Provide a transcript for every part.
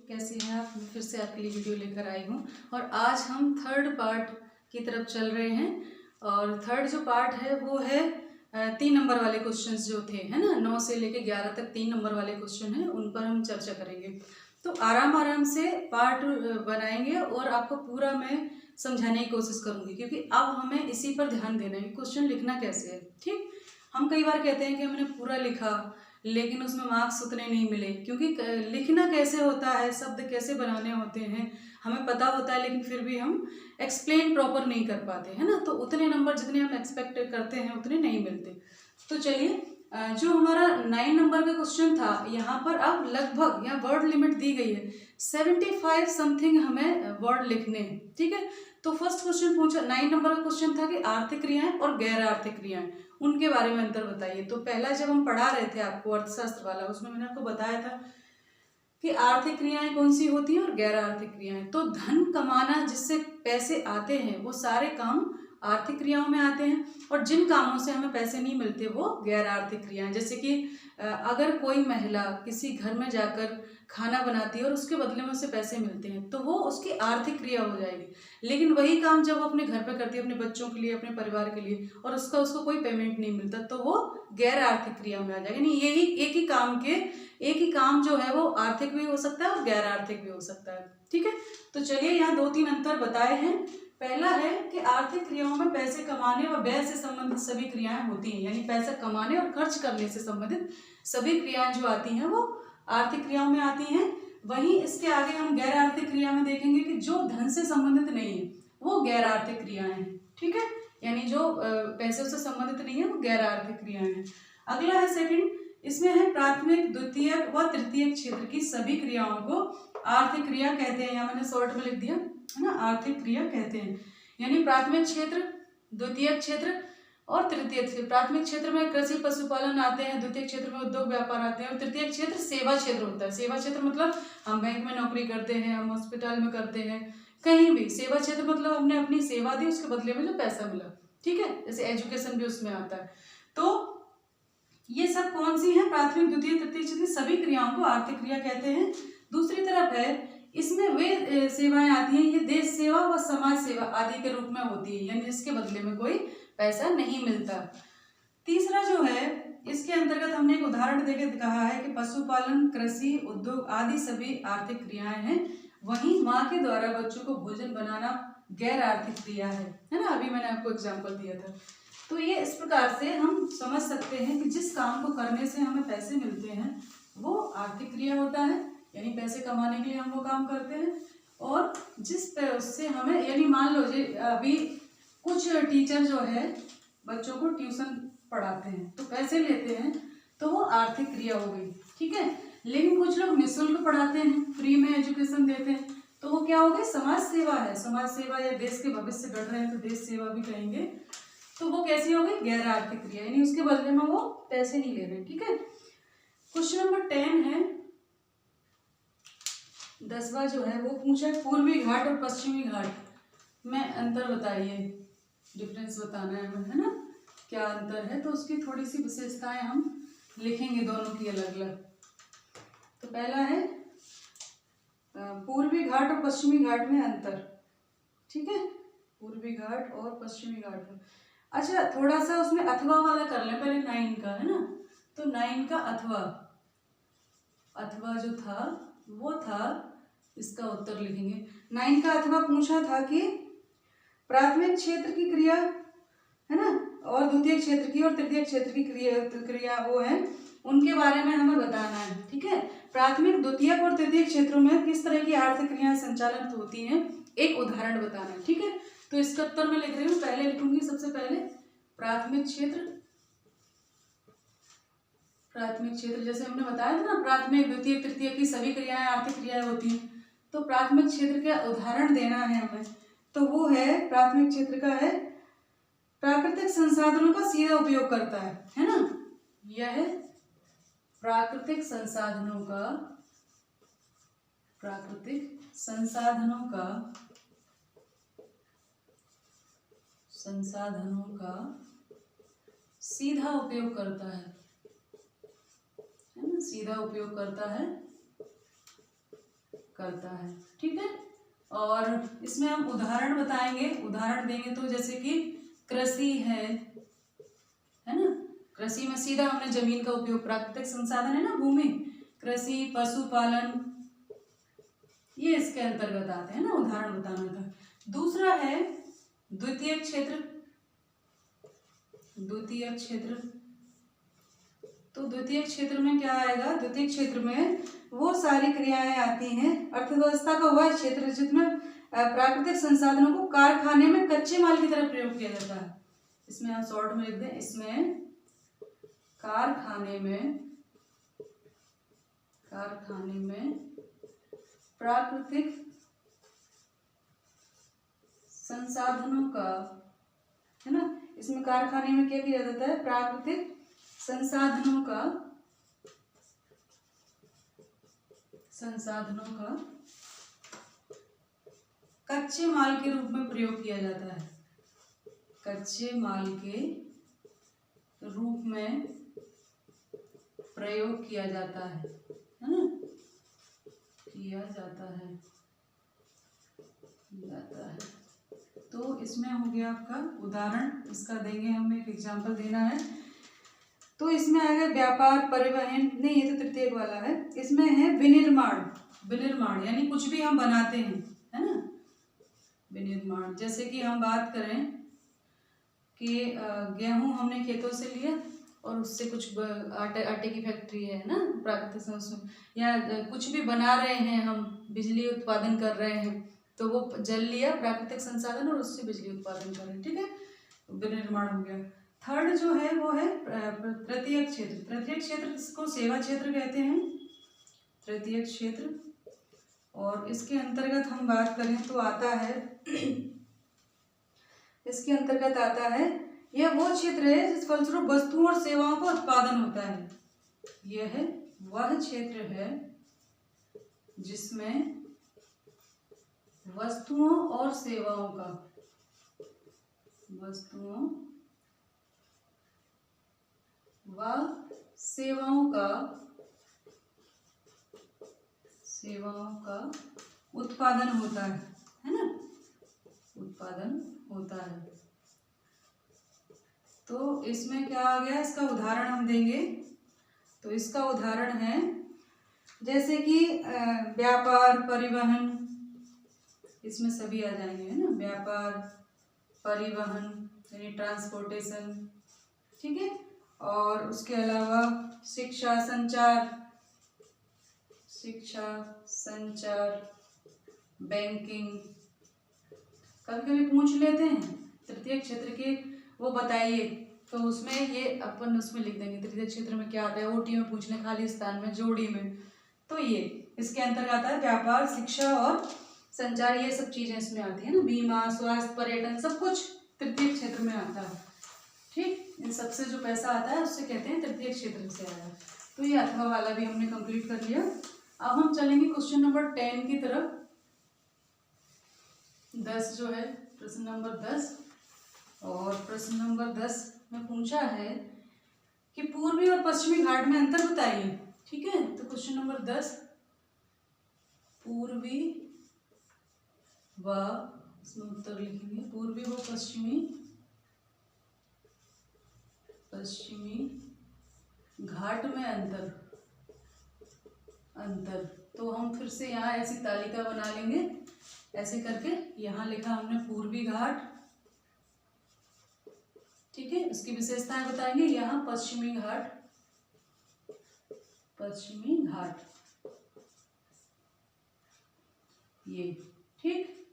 कैसे हैं आप। मैं फिर से आपके लिए वीडियो लेकर आई हूँ और आज हम थर्ड पार्ट की तरफ चल रहे हैं। और थर्ड जो पार्ट है वो है 3 नंबर वाले क्वेश्चंस जो थे, है ना, 9 से लेके 11 तक 3 नंबर वाले क्वेश्चन हैं, उन पर हम चर्चा करेंगे। तो आराम आराम से पार्ट बनाएंगे और आपको पूरा मैं समझाने की कोशिश करूँगी, क्योंकि अब हमें इसी पर ध्यान देना है कि क्वेश्चन लिखना कैसे है। ठीक, हम कई बार कहते हैं कि हमने पूरा लिखा लेकिन उसमें मार्क्स उतने नहीं मिले, क्योंकि लिखना कैसे होता है, शब्द कैसे बनाने होते हैं हमें पता होता है, लेकिन फिर भी हम एक्सप्लेन प्रॉपर नहीं कर पाते, है ना। तो उतने नंबर जितने हम एक्सपेक्ट करते हैं उतने नहीं मिलते। तो चलिए, जो हमारा 9 नंबर का क्वेश्चन था, यहाँ पर अब लगभग यहाँ वर्ड लिमिट दी गई है 75 समथिंग हमें वर्ड लिखने हैं। ठीक है, तो फर्स्ट क्वेश्चन पूछा, 9 नंबर का क्वेश्चन था कि आर्थिक क्रियाएं और गैर आर्थिक क्रियाएं, उनके बारे में अंतर बताइए। तो पहला जब हम पढ़ा रहे थे आपको अर्थशास्त्र वाला, उसमें मैंने आपको बताया था कि आर्थिक क्रियाएं कौन सी होती हैं और गैर आर्थिक क्रियाएं। तो धन कमाना, जिससे पैसे आते हैं, वो सारे काम आर्थिक क्रियाओं में आते हैं, और जिन कामों से हमें पैसे नहीं मिलते वो गैर आर्थिक क्रियाएं। जैसे कि अगर कोई महिला किसी घर में जाकर खाना बनाती है और उसके बदले में उसे पैसे मिलते हैं, तो वो उसकी आर्थिक क्रिया हो जाएगी। लेकिन वही काम जब वो अपने घर पे करती है, अपने बच्चों के लिए, अपने परिवार के लिए, और उसको कोई पेमेंट नहीं मिलता, तो वो गैर आर्थिक क्रिया में आ जाएगी। यानी यही एक ही काम जो है वो आर्थिक भी हो सकता है और गैर आर्थिक भी हो सकता है। ठीक है, तो चलिए यहाँ 2-3 अंतर बताए हैं। पहला है कि आर्थिक क्रियाओं में पैसे कमाने और व्यय से संबंधित सभी क्रियाएं होती हैं, यानी पैसा कमाने और खर्च करने से संबंधित सभी क्रियाएं जो आती हैं वो आर्थिक क्रियाओं में आती हैं। वहीं इसके आगे हम गैर आर्थिक क्रिया में देखेंगे कि जो धन से संबंधित नहीं है वो गैर आर्थिक क्रियाएं हैं। ठीक है, यानी जो पैसों से संबंधित नहीं है वो गैर आर्थिक क्रियाएं हैं। अगला है सेकंड, इसमें है प्राथमिक, द्वितीयक व तृतीयक क्षेत्र की सभी क्रियाओं को आर्थिक क्रिया कहते हैं। यहाँ मैंने शॉर्ट में लिख दिया, है ना, आर्थिक क्रिया कहते हैं। यानी प्राथमिक क्षेत्र, द्वितीयक क्षेत्र और तृतीय क्षेत्र। प्राथमिक क्षेत्र में कृषि पशुपालन आते हैं, द्वितीय क्षेत्र में उद्योग व्यापार आते हैं, और तृतीय क्षेत्र सेवा क्षेत्र होता है। सेवा क्षेत्र मतलब हम बैंक में नौकरी करते हैं, हम हॉस्पिटल में करते हैं, कहीं भी। सेवा क्षेत्र मतलब हमने अपनी सेवा दी, उसके बदले में जो पैसा मिला। ठीक है, जैसे एजुकेशन भी उसमें आता है। तो ये सब कौन सी है, प्राथमिक, द्वितीय, तृतीय क्षेत्र की सभी क्रियाओं को आर्थिक क्रिया कहते हैं। दूसरी तरफ है, इसमें वे सेवाएं आती हैं, ये देश सेवा व समाज सेवा आदि के रूप में होती है, यानी जिसके बदले में कोई पैसा नहीं मिलता। तीसरा जो है, इसके अंतर्गत हमने एक उदाहरण देकर कहा है कि पशुपालन, कृषि, उद्योग आदि सभी आर्थिक क्रियाएं हैं। वहीं माँ के द्वारा बच्चों को भोजन बनाना गैर आर्थिक क्रिया है ना। अभी मैंने आपको एग्जाम्पल दिया था। तो ये इस प्रकार से हम समझ सकते हैं कि जिस काम को करने से हमें पैसे मिलते हैं वो आर्थिक क्रिया होता है, यानी पैसे कमाने के लिए हम वो काम करते हैं। और उससे हमें, यानी मान लो जी अभी कुछ टीचर जो है बच्चों को ट्यूशन पढ़ाते हैं तो पैसे लेते हैं, तो वो आर्थिक क्रिया हो गई। ठीक है, लेकिन कुछ लोग निःशुल्क पढ़ाते हैं, फ्री में एजुकेशन देते हैं, तो वो क्या हो गई, समाज सेवा है। समाज सेवा या देश के भविष्य गढ़ रहे हैं तो देश सेवा भी कहेंगे। तो वो कैसी हो गई, गैर आर्थिक क्रिया, यानी उसके बदले में वो पैसे नहीं ले रहे। ठीक है, क्वेश्चन नंबर 10 है, 10वां जो है वो पूछा है पूर्वी घाट और पश्चिमी घाट में अंतर बताइए, डिफरेंस बताना है हमें, है ना, क्या अंतर है। तो उसकी थोड़ी सी विशेषताएं हम लिखेंगे, दोनों की अलग अलग। तो पहला है पूर्वी घाट और पश्चिमी घाट में अंतर। ठीक है, पूर्वी घाट और पश्चिमी घाट में। अच्छा, थोड़ा सा उसमें अथवा वाला कर लें पहले, 9 का, है ना। तो 9 का अथवा जो था वो था, इसका उत्तर लिखेंगे। 9 का अथवा पूछा था कि प्राथमिक क्षेत्र की क्रिया, है ना, और द्वितीय क्षेत्र की और तृतीय क्षेत्र की क्रिया वो है, उनके बारे में हमें बताना है। ठीक है, प्राथमिक, द्वितीयक और तृतीय क्षेत्रों में किस तरह की आर्थिक क्रियाएं संचालित होती हैं, एक उदाहरण बताना है। ठीक है, तो इसका उत्तर मैं लिख रही हूँ, पहले लिखूंगी सबसे पहले प्राथमिक क्षेत्र। प्राथमिक क्षेत्र जैसे हमने बताया था ना, प्राथमिक, द्वितीय, तृतीय की सभी क्रियाएं आर्थिक क्रियाएं होती हैं। तो प्राथमिक क्षेत्र का उदाहरण देना है हमें, तो वो है, प्राथमिक क्षेत्र का है प्राकृतिक संसाधनों का सीधा उपयोग करता है ना। यह है प्राकृतिक संसाधनों का सीधा उपयोग करता है ना, सीधा उपयोग करता है करता है। ठीक है, और इसमें हम उदाहरण बताएंगे, उदाहरण देंगे तो जैसे कि कृषि है ना, कृषि में सीधा हमने जमीन का उपयोग, प्राकृतिक संसाधन है ना भूमि, कृषि, पशुपालन, ये इसके अंतर्गत आते हैं ना, उदाहरण बताना था। दूसरा है द्वितीयक क्षेत्र। द्वितीयक क्षेत्र, तो द्वितीयक क्षेत्र में क्या आएगा, द्वितीयक क्षेत्र में वो सारी क्रियाएं आती हैं, अर्थव्यवस्था का वह क्षेत्र जिसमें प्राकृतिक संसाधनों को कारखाने में कच्चे माल की तरह प्रयोग किया जाता है। इसमें हम शॉर्ट में लिख दें, इसमें कारखाने में प्राकृतिक संसाधनों का, है ना, इसमें कारखाने में क्या किया जाता है, प्राकृतिक संसाधनों का कच्चे माल के रूप में प्रयोग किया जाता है। कच्चे माल के रूप में प्रयोग किया जाता है ना, किया जाता है। तो इसमें हो गया आपका उदाहरण, इसका देंगे, हम एक एग्जांपल देना है। तो इसमें आएगा व्यापार, परिवहन, नहीं ये तो तृतीयक वाला है। इसमें है विनिर्माण। विनिर्माण यानी कुछ भी हम बनाते हैं, है ना, विनिर्माण। जैसे कि हम बात करें कि गेहूं हमने खेतों से लिया और उससे कुछ आटे की फैक्ट्री है ना, प्राकृतिक संसाधन, या कुछ भी बना रहे हैं हम, बिजली उत्पादन कर रहे हैं, तो वो जल लिया प्राकृतिक संसाधन और उससे बिजली उत्पादन कर रहे हैं। ठीक है, विनिर्माण हो गया। थर्ड जो है वो है तृतीयक क्षेत्र। तृतीयक क्षेत्र इसको सेवा क्षेत्र कहते हैं, तृतीयक क्षेत्र। और इसके अंतर्गत हम बात करें तो आता है, इसके अंतर्गत आता है, यह वो क्षेत्र है जिस फलस्वरूप वस्तुओं और सेवाओं का उत्पादन होता है। यह वह क्षेत्र है जिसमें वस्तुओं और सेवाओं का, वस्तुओं व सेवाओं का उत्पादन होता है ना, उत्पादन होता है। तो इसमें क्या आ गया, इसका उदाहरण हम देंगे। तो इसका उदाहरण है जैसे कि व्यापार, परिवहन, इसमें सभी आ जाएंगे, है ना, व्यापार, परिवहन यानी ट्रांसपोर्टेशन। ठीक है, और उसके अलावा शिक्षा, संचार, बैंकिंग। कभी कभी पूछ लेते हैं तृतीय क्षेत्र के वो बताइए, तो उसमें ये अपन उसमें लिख देंगे तृतीय क्षेत्र में क्या आता है, ओटी में पूछ लें, खाली स्थान में, जोड़ी में। तो ये इसके अंतर्गत आता है व्यापार, शिक्षा और संचार, ये सब चीजें इसमें आती है ना, बीमा, स्वास्थ्य, पर्यटन, सब कुछ तृतीय क्षेत्र में आता है। ठीक, इन सबसे जो पैसा आता है उससे कहते हैं तृतीय क्षेत्र से आया। तो ये अथवा वाला भी हमने कंप्लीट कर लिया। अब हम चलेंगे क्वेश्चन नंबर 10 की तरफ। 10 जो है, प्रश्न नंबर 10। और प्रश्न नंबर 10 में पूछा है कि पूर्वी और पश्चिमी घाट में अंतर बताइए। ठीक है, तो क्वेश्चन नंबर 10, पूर्वी व, इसमें उत्तर लिखेंगे, पूर्वी व पश्चिमी घाट में अंतर। तो हम फिर से यहाँ ऐसी तालिका बना लेंगे, ऐसे करके यहाँ लिखा हमने पूर्वी घाट। ठीक है, उसकी विशेषताएं बताएंगे। यहाँ पश्चिमी घाट ये। ठीक,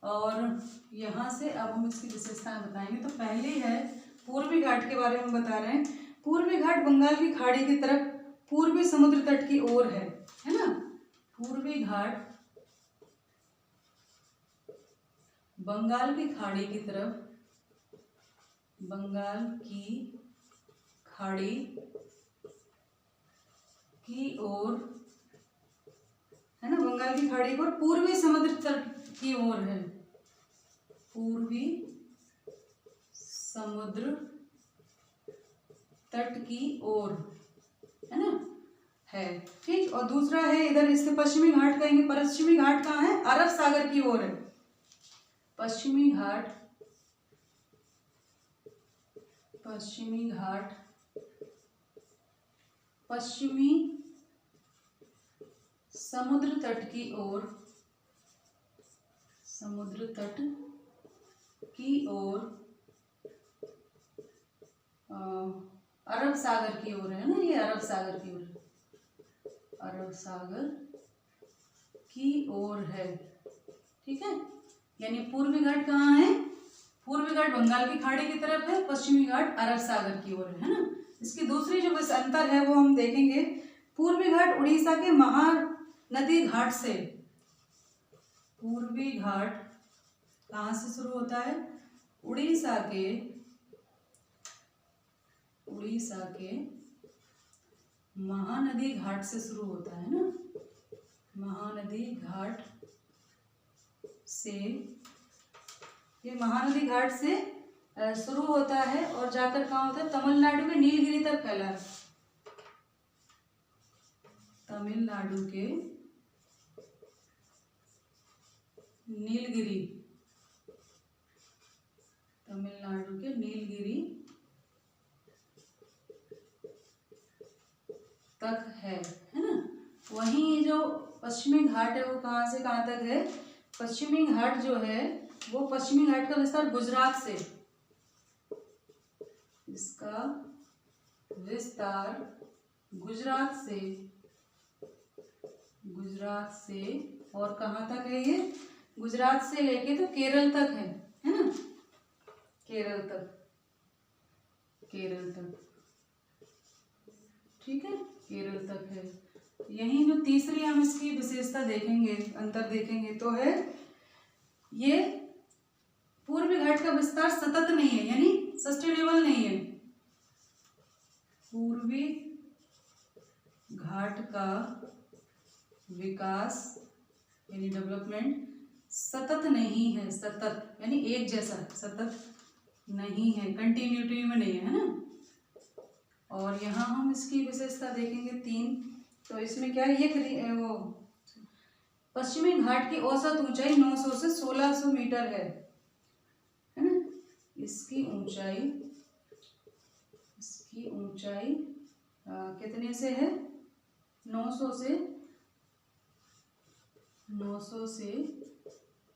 और यहाँ से अब हम इसकी विशेषताएं बताएंगे। तो पहले है पूर्वी घाट के बारे में बता रहे हैं। पूर्वी घाट बंगाल की खाड़ी की तरफ पूर्वी समुद्र तट की ओर है ना। पूर्वी घाट बंगाल की खाड़ी की तरफ, बंगाल की खाड़ी की ओर है ना, बंगाल की खाड़ी की ओर पूर्वी समुद्र तट की ओर है, पूर्वी समुद्र तट की ओर, है ना, है। ठीक, और दूसरा है इधर इससे पश्चिमी घाट कहेंगे। पश्चिमी घाट कहाँ है? अरब सागर की ओर है। पश्चिमी घाट, पश्चिमी घाट पश्चिमी समुद्र तट की ओर, समुद्र तट की ओर अरब सागर की ओर है ना, ये अरब सागर की ओर, अरब सागर की ओर है। ठीक है, यानी पूर्वी घाट कहाँ है? पूर्वी घाट बंगाल की खाड़ी की तरफ है, पश्चिमी घाट अरब सागर की ओर है ना। इसकी दूसरी जो बस अंतर है वो हम देखेंगे। पूर्वी घाट उड़ीसा के महानदी घाट से, पूर्वी घाट कहाँ से शुरू होता है? उड़ीसा के महानदी घाट से शुरू होता है ना, महानदी घाट से, ये महानदी घाट से शुरू होता है और जाकर कहाँ होता है? तमिलनाडु के नीलगिरी तक फैला है। तमिलनाडु के नीलगिरी, तमिलनाडु के नीलगिरी तक है ना। वहीं जो पश्चिमी घाट है वो कहाँ से कहाँ तक है? पश्चिमी घाट जो है वो, पश्चिमी घाट का विस्तार गुजरात से, इसका विस्तार गुजरात से और कहाँ तक है ये? गुजरात से लेके तो केरल तक है ना, केरल तक। ठीक है, केरल तक है। यही जो तीसरी हम इसकी विशेषता देखेंगे, अंतर देखेंगे, तो है ये पूर्वी घाट का विस्तार सतत नहीं है, यानी सस्टेनेबल नहीं है। पूर्वी घाट का विकास यानी डेवलपमेंट सतत नहीं है, सतत यानी एक जैसा, सतत नहीं है, कंटिन्यूटी में नहीं है ना। और यहाँ हम इसकी विशेषता देखेंगे 3। तो इसमें क्या है? ये वो पश्चिमी घाट की औसत ऊंचाई 900 से 1600 मीटर है ना। इसकी ऊंचाई कितने से है? 900 से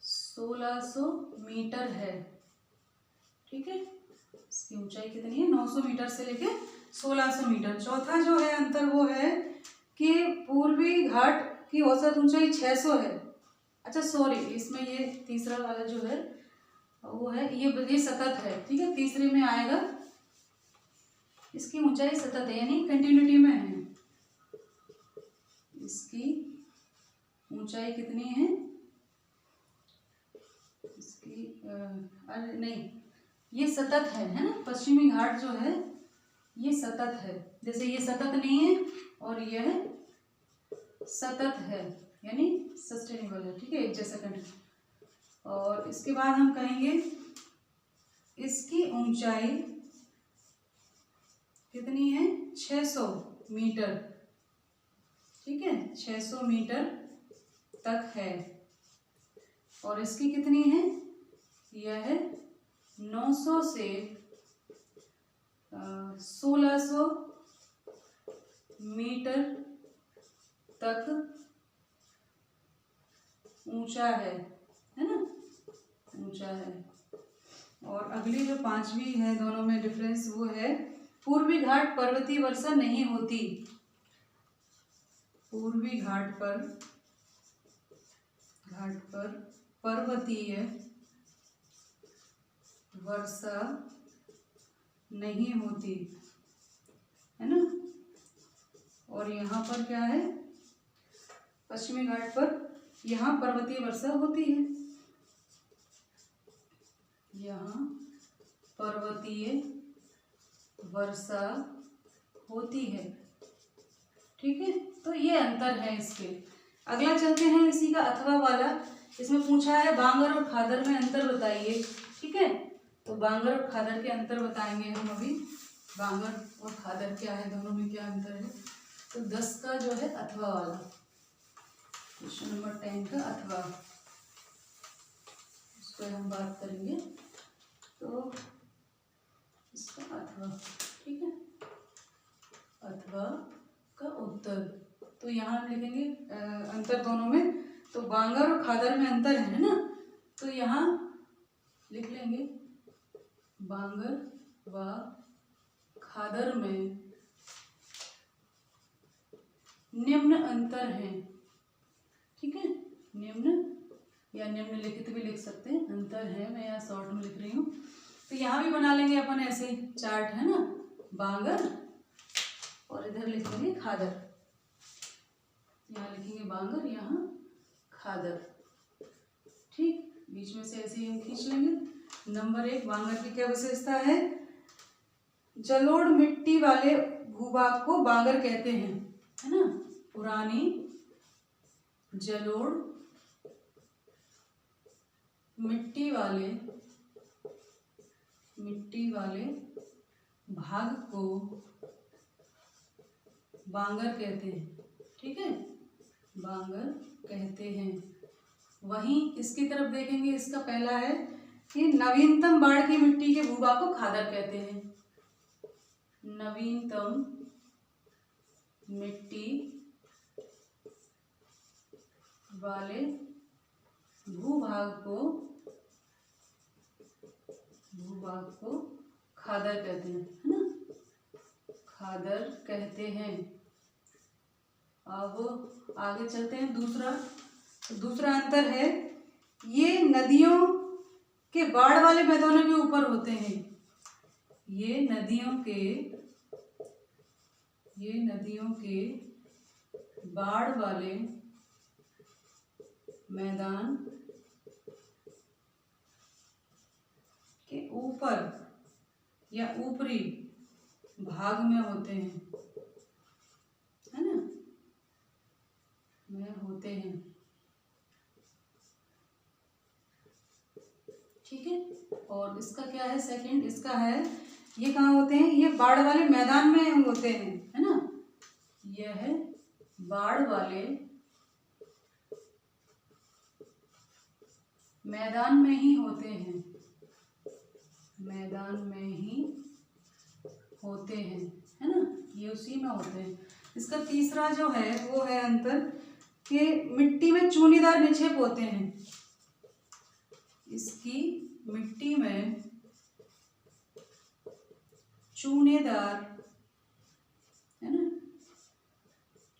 1600 मीटर है। ठीक है, इसकी ऊंचाई कितनी है? 900 मीटर से लेके 1600 मीटर। चौथा जो है अंतर वो है कि पूर्वी घाट की औसत ऊंचाई 600 है। अच्छा सॉरी, इसमें ये तीसरा वाला जो है वो है, ये सतत है। ठीक है, तीसरे में आएगा, इसकी ऊंचाई सतत है यानी कंटिन्यूटी में है। इसकी ऊंचाई कितनी है? इसकी अरे नहीं, ये सतत है ना। पश्चिमी घाट जो है ये सतत है, जैसे ये सतत नहीं है और यह सतत है यानी सस्टेनेबल है। ठीक है, एक जैसा कंटिन्यू। और इसके बाद हम कहेंगे इसकी ऊंचाई कितनी है? 600 मीटर। ठीक है, 600 मीटर तक है। और इसकी कितनी है? यह है 900 से 1600 मीटर तक ऊंचा है ना, ऊंचा है। और अगली जो 5वीं है, दोनों में डिफरेंस वो है पूर्वी घाट पर्वतीय वर्षा नहीं होती। पूर्वी घाट पर पर्वतीय वर्षा नहीं होती है ना। और यहाँ पर क्या है? पश्चिमी घाट पर यहाँ पर्वतीय वर्षा होती है, यहाँ पर्वतीय वर्षा होती है। ठीक है, तो ये अंतर है इसके। अगला चलते हैं इसी का अथवा वाला। इसमें पूछा है बांगर और खादर में अंतर बताइए। ठीक है, तो बांगर और खादर के अंतर बताएंगे हम अभी। बांगर और खादर क्या है, दोनों में क्या अंतर है। तो 10 का जो है अथवा वाला, क्वेश्चन नंबर 10 का अथवा, इस पर हम बात करेंगे। तो इसका अथवा, ठीक है, अथवा का उत्तर। तो यहाँ हम लिखेंगे अंतर दोनों में, तो बांगर और खादर में अंतर है ना, तो यहाँ लिख लेंगे बांगर व खादर में निम्न अंतर है, ठीक है, निम्न या निम्नलिखित भी लिख सकते हैं, अंतर है, मैं यहाँ शॉर्ट में लिख रही हूँ। तो यहाँ भी बना लेंगे अपन ऐसे चार्ट, है ना, बांगर और इधर लिख लेंगे खादर, यहाँ लिखेंगे बांगर, यहाँ खादर, ठीक, बीच में से ऐसे ही हम खींच लेंगे। नंबर 1, बांगर की क्या विशेषता है? जलोढ़ मिट्टी वाले भूभाग को बांगर कहते हैं, है ना, पुरानी जलोढ़ मिट्टी वाले भाग को बांगर कहते हैं, ठीक है, बांगर कहते हैं। वहीं इसकी तरफ देखेंगे, इसका पहला है कि नवीनतम बाढ़ की मिट्टी के भूभाग को खादर कहते हैं। नवीनतम मिट्टी वाले भूभाग को खादर कहते हैं, है ना, खादर कहते हैं। अब आगे चलते हैं। दूसरा अंतर है, ये नदियों के बाढ़ वाले मैदानों के ऊपर होते हैं। ये नदियों के बाढ़ वाले मैदान के ऊपर या ऊपरी भाग में होते हैं, है ना, में होते हैं, ठीक है। और इसका क्या है सेकंड, इसका है ये कहाँ होते हैं? ये बाढ़ वाले मैदान में होते हैं, है ना, यह है बाढ़ वाले मैदान में ही होते हैं, मैदान में ही होते हैं, है ना, ये उसी में होते हैं। इसका तीसरा जो है वो है अंतर कि मिट्टी में चूनीदार निक्षेप होते हैं। इसकी मिट्टी में चूनेदार, है ना,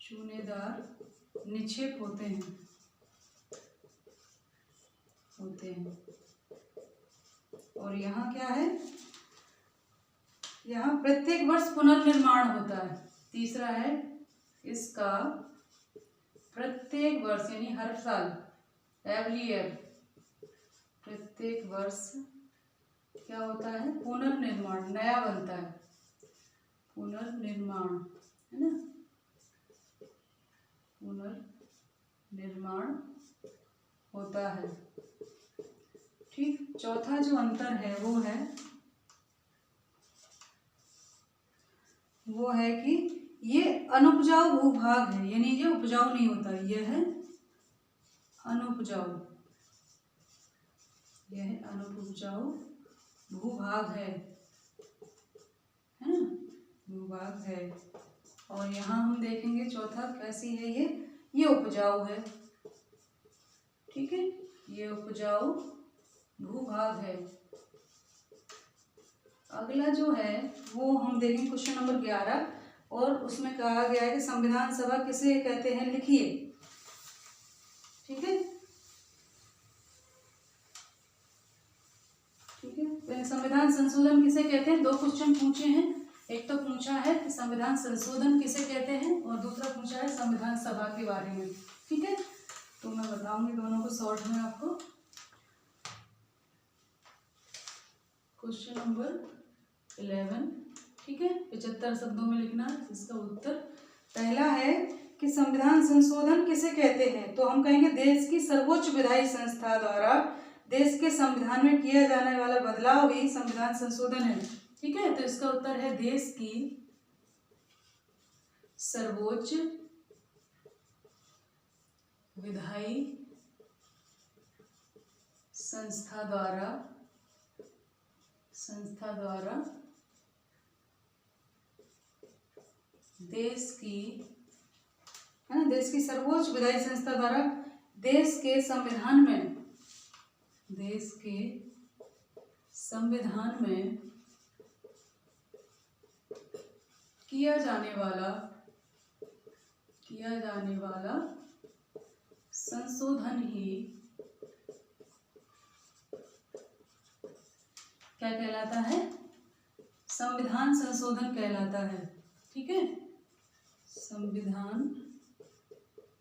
चूनेदार निक्षेप होते हैं। और यहाँ क्या है, यहाँ प्रत्येक वर्ष पुनर्निर्माण होता है। तीसरा है इसका प्रत्येक वर्ष यानी हर साल, एवरी ईयर, प्रत्येक वर्ष क्या होता है? पुनर्निर्माण, नया बनता है, पुनर्निर्माण, है ना, पुनर्निर्माण होता है, ठीक। चौथा जो अंतर है वो है कि ये अनुपजाऊ भूभाग है, यानी ये उपजाऊ नहीं होता, यह है अनुपजाऊ, यह अनुपजाऊ भूभाग है ना, भूभाग है। और यहाँ हम देखेंगे चौथा कैसी है, ये उपजाऊ है, ठीक है, ये उपजाऊ भूभाग है। अगला जो है वो हम देखेंगे क्वेश्चन नंबर 11, और उसमें कहा गया है कि संविधान सभा किसे कहते हैं, लिखिए, ठीक है, ठीक है। संविधान संशोधन किसे कहते हैं? 2 क्वेश्चन पूछे हैं, एक तो पूछा है कि संविधान संशोधन किसे कहते हैं, और दूसरा पूछा है संविधान सभा के बारे में, ठीक है। तो मैं बताऊंगी दोनों को शॉर्ट में आपको। क्वेश्चन नंबर 11, ठीक है, 75 शब्दों में लिखना इसका उत्तर। पहला है कि संविधान संशोधन किसे कहते हैं, तो हम कहेंगे देश की सर्वोच्च विधायी संस्था द्वारा देश के संविधान में किया जाने वाला बदलाव ही संविधान संशोधन है, ठीक है। तो इसका उत्तर है देश की सर्वोच्च विधायी संस्था द्वारा देश की, है ना, देश की सर्वोच्च विधायी संस्था द्वारा देश के संविधान में किया जाने वाला संशोधन ही क्या कहलाता है? संविधान संशोधन कहलाता है। ठीक है, संविधान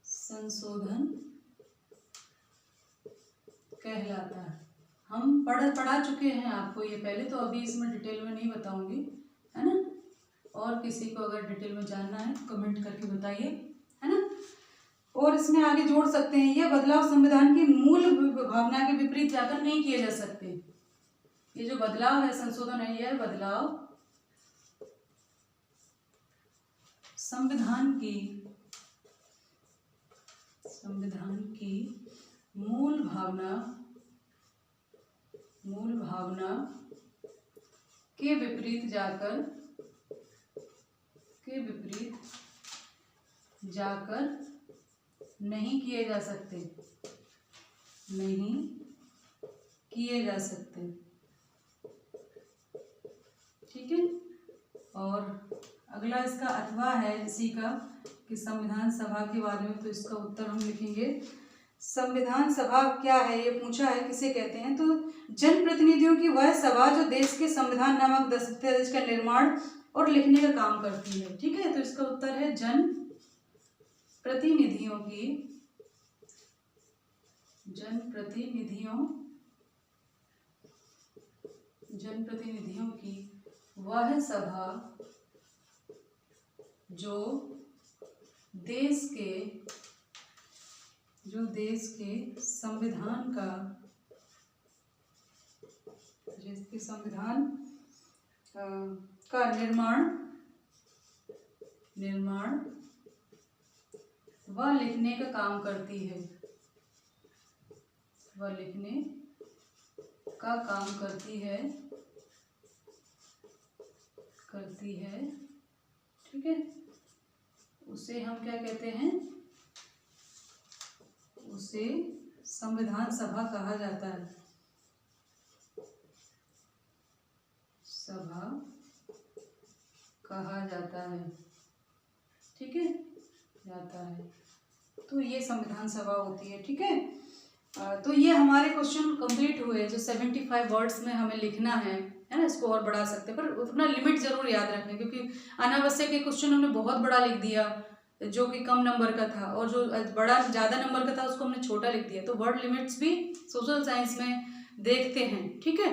संशोधन कहलाता है। हम पढ़ा चुके हैं आपको ये पहले, तो अभी इसमें डिटेल में नहीं बताऊंगी, है ना। और किसी को अगर डिटेल में जानना है कमेंट करके बताइए, है ना। और इसमें आगे जोड़ सकते हैं, यह बदलाव संविधान की मूल भावना के विपरीत जाकर नहीं किए जा सकते। ये जो बदलाव है, संशोधन है, यह बदलाव संविधान की मूल भावना के विपरीत जाकर नहीं किए जा सकते। ठीक है, और अगला इसका अथवा है इसी का कि संविधान सभा के बारे में, तो इसका उत्तर हम लिखेंगे। संविधान सभा क्या है ये पूछा है, किसे कहते हैं? तो जनप्रतिनिधियों की वह सभा जो देश के संविधान नामक दस्तावेज का निर्माण और लिखने का काम करती है। ठीक है, तो इसका उत्तर है जनप्रतिनिधियों की वह सभा जो देश के संविधान का निर्माण व लिखने का काम करती है। ठीक है, उसे हम क्या कहते हैं? उसे संविधान सभा कहा जाता है। ठीक है, जाता है, तो ये संविधान सभा होती है। ठीक है, तो ये हमारे क्वेश्चन कंप्लीट हुए, जो 75 वर्ड्स में हमें लिखना है ना। इसको और बढ़ा सकते हैं, पर उतना लिमिट जरूर याद रखें, क्योंकि अनावश्यक के क्वेश्चन हमने बहुत बड़ा लिख दिया जो कि कम नंबर का था, और जो बड़ा ज़्यादा नंबर का था उसको हमने छोटा लिख दिया। तो वर्ड लिमिट्स भी सोशल साइंस में देखते हैं। ठीक है,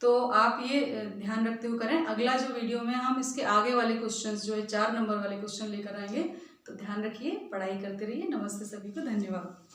तो आप ये ध्यान रखते हुए करें। अगला जो वीडियो में हम इसके आगे वाले क्वेश्चंस जो है 4 नंबर वाले क्वेश्चन लेकर आएंगे, तो ध्यान रखिए, पढ़ाई करते रहिए। नमस्ते सभी को, धन्यवाद।